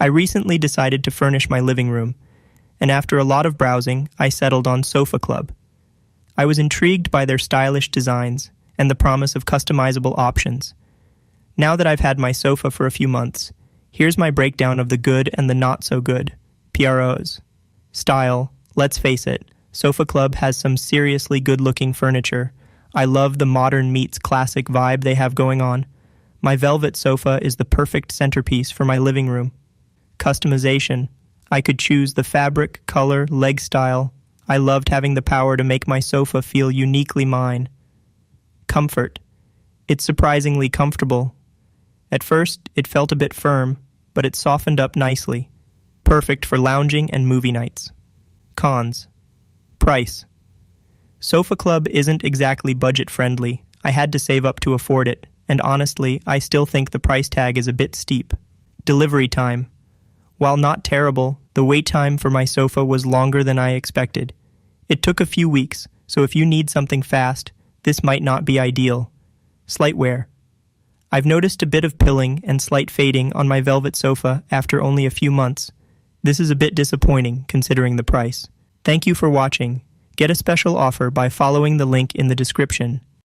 I recently decided to furnish my living room, and after a lot of browsing, I settled on Sofa Club. I was intrigued by their stylish designs and the promise of customizable options. Now that I've had my sofa for a few months, here's my breakdown of the good and the not so good. PROs. Style. Let's face it, Sofa Club has some seriously good-looking furniture. I love the modern meets classic vibe they have going on. My velvet sofa is the perfect centerpiece for my living room. Customization. I could choose the fabric, color, leg style. I loved having the power to make my sofa feel uniquely mine. Comfort. It's surprisingly comfortable. At first, it felt a bit firm, but it softened up nicely. Perfect for lounging and movie nights. Cons. Price. Sofa Club isn't exactly budget-friendly. I had to save up to afford it, and honestly, I still think the price tag is a bit steep. Delivery time. While not terrible, the wait time for my sofa was longer than I expected. It took a few weeks, so if you need something fast, this might not be ideal. Slight wear. I've noticed a bit of pilling and slight fading on my velvet sofa after only a few months. This is a bit disappointing considering the price. Thank you for watching. Get a special offer by following the link in the description.